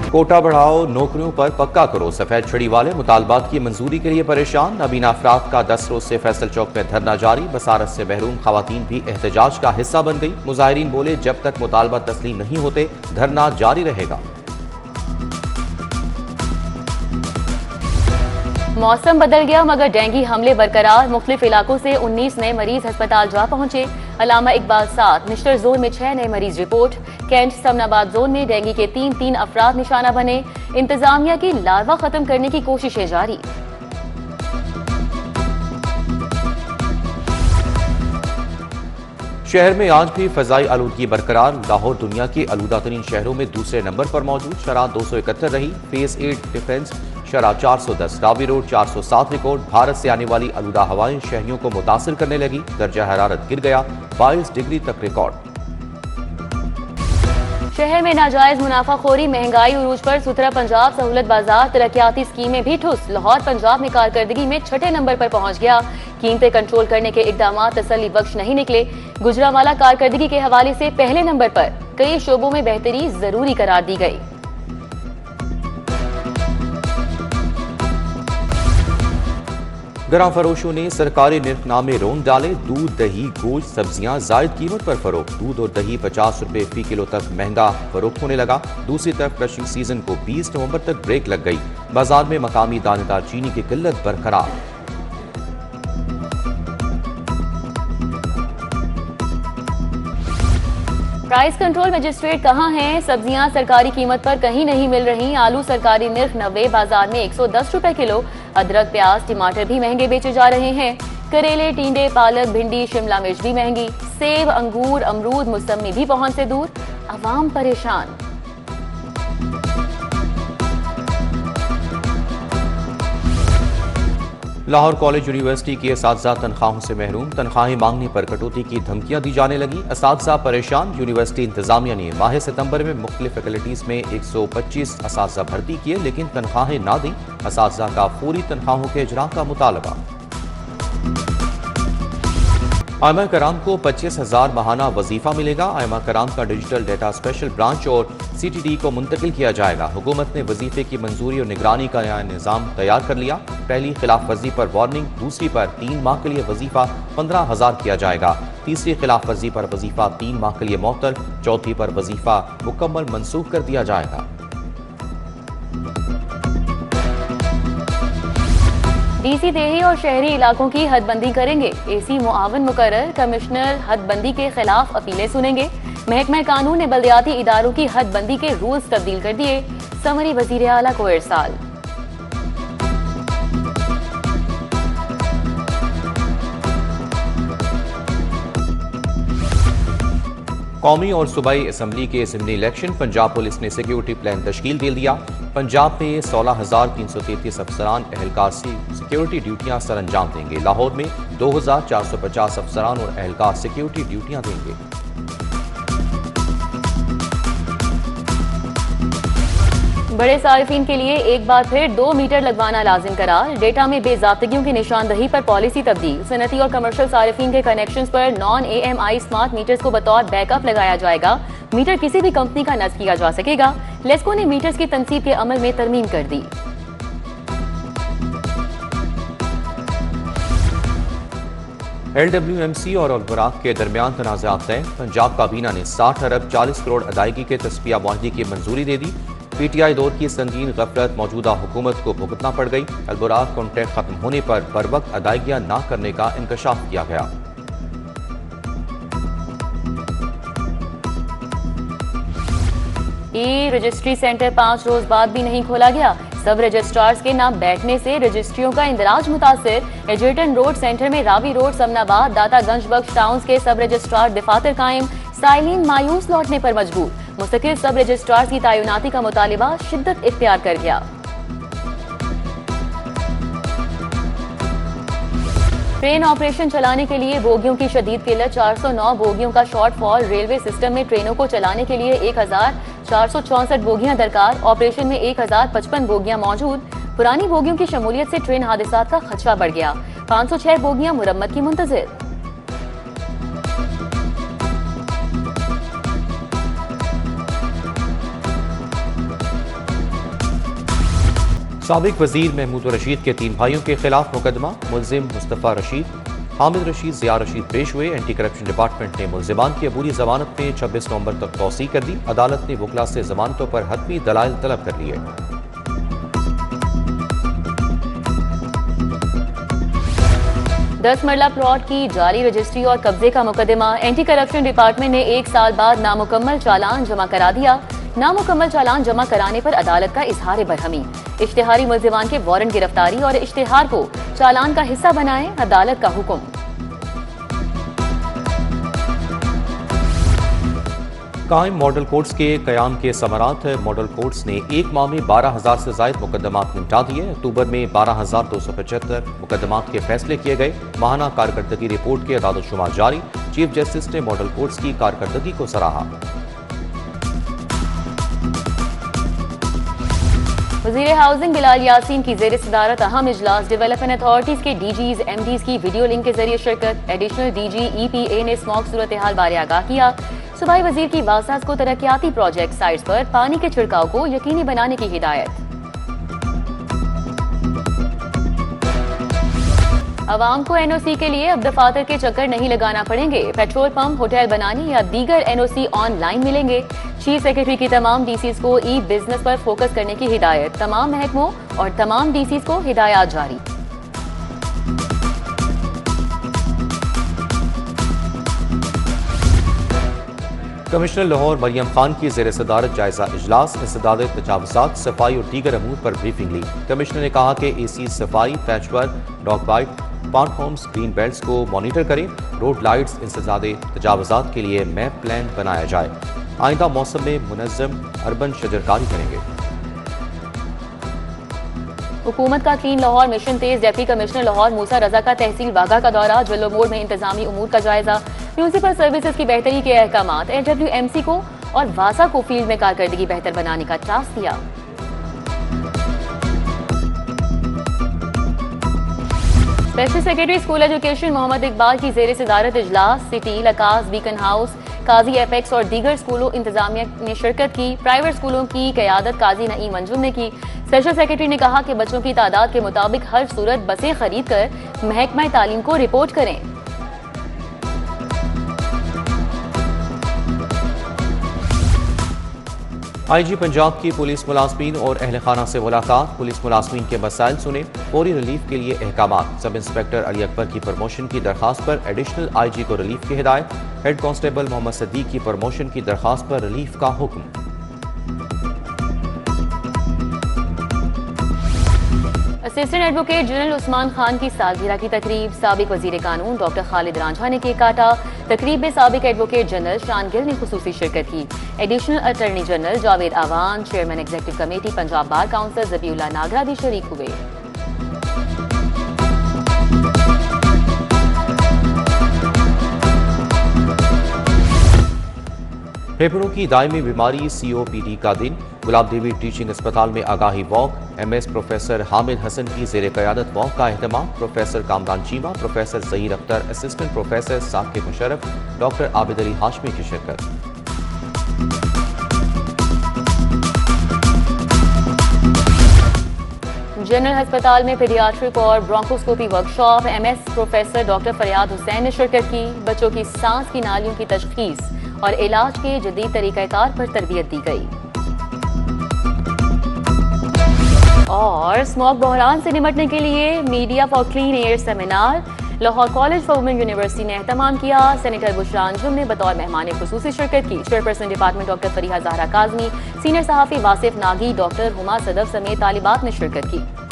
कोटा बढ़ाओ, नौकरियों पर पक्का करो, सफेद छड़ी वाले मुतालबात की मंजूरी के लिए परेशान। नबीना अफराद का 10 रोज से फैसल चौक में धरना जारी। बसारत से महरूम खवातीन भी एहतजाज का हिस्सा बन गई। मुजाहिरीन बोले, जब तक मुतालबा तस्लीम नहीं होते धरना जारी रहेगा। मौसम बदल गया मगर डेंगू हमले बरकरार। मुख्तलिफ इलाकों से 19 नए मरीज अस्पताल जा पहुंचे। अलामा इकबाल साथ मिस्टर जोन में 6 नए मरीज रिपोर्ट। कैंट समनाबाद जोन में डेंगू के 3 अफराद निशाना बने। इंतजामिया की लार्वा खत्म करने की कोशिशें जारी। शहर में आज भी फजाई आलूदगी बरकरार। लाहौर दुनिया के आलूदा तरीन शहरों में दूसरे नंबर पर मौजूद। शरह 271 रही। फेज 8 डिफेंस शरह 410, रावी रोड 407 रिकॉर्ड। भारत से आने वाली आलूदा हवाएं शहरियों को मुतासिर करने लगी। दर्जा हरारत गिर गया, 22 डिग्री तक रिकॉर्ड। शहर में नाजायज मुनाफाखोरी, महंगाई उरूज पर सुथरा पंजाब सहूलत बाजार, तरक्याती स्कीमें भी ठुस। लाहौर पंजाब में कारकर्दगी में 6ठे नंबर पर पहुंच गया। कीमतें कंट्रोल करने के इकदाम तसल्ली बख्श नहीं निकले। गुजरांवाला कारकर्दगी के हवाले से पहले नंबर पर। कई शोबों में बेहतरी जरूरी करार दी गई। गरां फरोशों ने सरकारी निर्खनामे रोन डाले। दूध, दही, गोश्त, सब्जियां जायद कीमत पर फरोख्त। दूध और दही 50 रुपए फी किलो तक महंगा फरोख्त होने लगा। दूसरी तरफ क्रशिंग सीजन को 20 नवंबर तक ब्रेक लग गई। बाजार में मकामी दानेदार चीनी की किल्लत बरकरार। प्राइस कंट्रोल मजिस्ट्रेट कहां हैं? सब्जियां सरकारी कीमत पर कहीं नहीं मिल रही। आलू सरकारी निर्ख 90, बाजार में 110 रुपए किलो। अदरक, प्याज, टमाटर भी महंगे बेचे जा रहे हैं। करेले, टींडे, पालक, भिंडी, शिमला मिर्च भी महंगी। सेब, अंगूर, अमरूद, मौसमी भी पहुंच से दूर। अवाम परेशान। लाहौर कॉलेज यूनिवर्सिटी के असातिज़ा तनख्वाहों से महरूम। तनख्वाहें मांगने पर कटौती की धमकियां दी जाने लगी। असातिज़ा परेशान। यूनिवर्सिटी इंतजामिया ने माह सितंबर में मुख्तलिफ फैकल्टीज में 125 असातिज़ा भर्ती किए, लेकिन तनख्वाहें ना दी। असातिज़ा का फौरी तनख्वाहों के इजरा का मुतालबा। आयमा कराम को 25,000 माहाना वजीफा मिलेगा। आयमा कराम का डिजिटल डेटा स्पेशल ब्रांच और CTD को मुंतकिल किया जाएगा। हुकूमत ने वजीफे की मंजूरी और निगरानी का नया निज़ाम तैयार कर लिया। पहली खिलाफ वर्जी पर वार्निंग, दूसरी पर 3 माह के लिए वजीफा 15,000 किया जाएगा। तीसरी खिलाफ वर्जी पर वजीफा 3 माह के लिए मुअत्तल, चौथी पर वजीफा मुकम्मल मनसूख कर दिया जाएगा। DC देही और शहरी इलाकों की हदबंदी करेंगे। AC मुआवन मुकर्रर। कमिश्नर हदबंदी के खिलाफ अपीलें सुनेंगे। महकमा कानून ने बल्दियाती इदारों की हदबंदी के रूल्स तब्दील कर दिए। समरी वजीर आला को इरसाल। कौमी और सूबाई असम्बली के ज़िमनी इलेक्शन। पंजाब पुलिस ने सिक्योरिटी प्लान तश्कील दे दिया। पंजाब में 16,333 अफसरान एहलकार से सिक्योरिटी ड्यूटियां सर अंजाम देंगे। लाहौर में 2,450 अफसरान और एहलकार सिक्योरिटी ड्यूटियां देंगे। बड़े सारिफिन के लिए एक बार फिर 2 मीटर लगवाना लाजिम करार। डेटा में बेजाब्तगियों की निशानदही पर पॉलिसी तब्दील। सनती और कमर्शियल सारिफिन के कनेक्शंस पर नॉन AMI स्मार्ट मीटर्स को बतौर बैकअप लगाया जाएगा। मीटर किसी भी कंपनी का नस्ब किया जा सकेगा। लेस्को ने मीटर्स की तनसीब के अमल में तरमीम कर दी। LWMC और अलबराक के दरमियान तनाज़ात तय। पंजाब काबीना ने 60 अरब 40 करोड़ अदायगी के तस्बिया मुआहदे की मंजूरी दे दी। PTI दौर की संगीन गफलत मौजूदा हुकूमत को भुगतना पड़ गई। अलबराक कॉन्ट्रैक्ट खत्म होने पर बरवक्त अदायगियां न करने का इंकशाफ किया गया। रजिस्ट्री सेंटर 5 रोज बाद भी नहीं खोला गया। सब रजिस्ट्रार्स के नाम बैठने से रजिस्ट्रियों का इंदराज मुतासिर। एजर्टन रोड सेंटर में रावी रोड, समनाबाद, दातागंज बख्श टाउन्स के सब रजिस्ट्रार दफातर कायम। साइलिन मायूस लौटने पर मजबूर। मुस्तकिल सब रजिस्ट्रार्स की तैनाती का मुतालिबा शिद्दत इख्तियार कर गया। ट्रेन ऑपरेशन चलाने के लिए बोगियों की शदीद किल्लत। 409 बोगियों का शॉर्टफॉल। रेलवे सिस्टम में ट्रेनों को चलाने के लिए 1,464 बोगियां दरकार। ऑपरेशन में 1,055 बोगियां मौजूद। पुरानी बोगियों की शमूलियत से ट्रेन हादसात का खदशा बढ़ गया। 506 बोगियां मुरम्मत की मुंतजिर। साबिक वजीर महमूद रशीद के 3 भाइयों के खिलाफ मुकदमा। मुलजिम मुस्तफ़ा रशीद, हामिद रशीद, ज़िया रशीद पेश हुए। एंटी करप्शन डिपार्टमेंट ने मुलजिमान की अबूरी जमानत में 26 नवंबर तक तौसीह कर दी। अदालत ने वकला से जमानतों पर हतमी दलाइल तलब कर लिए। दस मरला प्लॉट की जाली रजिस्ट्री और कब्जे का मुकदमा। एंटी करप्शन डिपार्टमेंट ने 1 साल बाद नामुकम्मल चालान जमा करा दिया। नामुकम्मल चालान जमा कराने पर अदालत का इजहार बरहमी। इश्तिहारी मुल्जिमान के वारंट गिरफ्तारी और इश्तिहार को चालान का हिस्सा बनाएं, अदालत का हुक्म। कायम मॉडल कोर्ट्स के कयाम के समरात। मॉडल कोर्ट्स ने 1 माह में 12,000 से ज्यादा मुकदमात निपटा दिए। अक्टूबर में 12,275 मुकदमात के फैसले किए गए। माहाना कारकर्दगी रिपोर्ट के अदाद-ओ-शुमार जारी। चीफ जस्टिस ने मॉडल कोर्ट्स की कारकर्दगी को सराहा। वज़ीर हाउसिंग बिलाल यासीन की ज़ेर सदारत अहम इजलास। डेवलपमेंट अथॉरिटीज के DGs MDs की वीडियो लिंक के जरिए शिरकत। एडिशनल DG EPA ने स्मॉग सूरत हाल बारे आगाह किया। सूबाई वजीर की वासास को तरक्याती प्रोजेक्ट साइट्स पर पानी के छिड़काव को यकीनी बनाने की हिदायत। अवाम को NOC के लिए अब दफातर के चक्कर नहीं लगाना पड़ेंगे। पेट्रोल पंप, होटल बनाने या दीगर NOC ऑनलाइन मिलेंगे। चीफ सेक्रेटरी की तमाम DCs को बिजनेस पर फोकस करने की हिदायत। तमाम महकमों और तमाम DCs को हिदायत जारी। कमिश्नर लाहौर मरियम खान की ज़ेर सदारत जायजा इजलास। इंसदाद तजावुज़ात, सफाई और दीगर अमूर पर ब्रीफिंग ली। कमिश्नर ने कहा कि AC सफाई, patchwork, dog bite, park homes, green belts को मॉनिटर करें। रोड लाइट्स, इंसदाद तजावुज़ात के लिए मैप प्लान बनाया जाए। आइंदा मौसम में मुनज़्ज़म अर्बन शजरकारी करेंगे। हुकूमत का क्लीन लाहौर मिशन तेज। डिप्टी कमिश्नर लाहौर मूसा रजा का तहसील बागा का दौरा। जल्लो मोड़ में इंतजामी उमूर का जायजा। म्यूनिसिपल सर्विसेज की बेहतरी के अहकाम। LWMC को और वासा को फील्ड में कारकर्दगी बेहतर बनाने का टास्क दिया। Special secretary school education Mohammad Iqbal की ज़ेर सदारत इजलास। City, LACAS, Beaconhouse, Qazi Apex और दीगर स्कूलों इंतजामिया ने शिरकत की। प्राइवेट स्कूलों की क़यादत काजी नईम अंजुम ने की। स्पेशल सेक्रेटरी ने कहा कि बच्चों की तादाद के मुताबिक हर सूरत बसें खरीद कर महकमा तालीम को रिपोर्ट करें। IG पंजाब की पुलिस मुलाजमीन और अहल खाना से मुलाकात। पुलिस मुलाजमीन के मसाइल सुने, फौरी रिलीफ के लिए अहकामात। सब इंस्पेक्टर अली अकबर की प्रमोशन की दरखास्त पर एडिशनल IG को रिलीफ की हिदायत। हेड कांस्टेबल मोहम्मद सदीक की प्रमोशन की दरखास्त पर रिलीफ का हुक्म। Assistant advocate general Usman Khan की सालगिरह की तकरीब। साबिक वजीर कानून डॉक्टर खालिद रांझा ने केक काटा। तकरीब में साबिक एडवोकेट जनरल शान गिल ने खुसूसी शिरकत की। Additional attorney general Javed Awan, chairman executive committee Punjab bar council Zabiullah Nagra भी शरीक हुए। फेफड़ों की दायमी बीमारी COPD का दिन। गुलाब देवी टीचिंग अस्पताल में आगाही walk. MS professor Hamid Hasan की ज़ेर क़यादत वॉक का अहतमाम। Professor Kamran Cheema, professor Zaheer Akhtar, assistant professor Saqib Musharraf, doctor Abid Ali Hashmi की शिरकत। जनरल अस्पताल में पीडियाट्रिक और bronchoscopy workshop. MS professor doctor Faryad Hussain ने शिरकत की। बच्चों की सांस की नालियों की तशखीस और इलाज के जदीद तरीक़ाकार पर तरबियत दी गई। और स्मॉग बहरान से निपटने के लिए media for clean air seminar Lahore college for women university ने एहतमाम किया। सेनेटर बुशरा अंजुम ने बतौर मेहमान खुसूसी शिरकत की। Chairperson department doctor Fariha Zahra Kazmi, senior सहाफ़ी वासिफ नागी, डॉक्टर हुमा सदफ समेत तालिबात ने शिरकत की।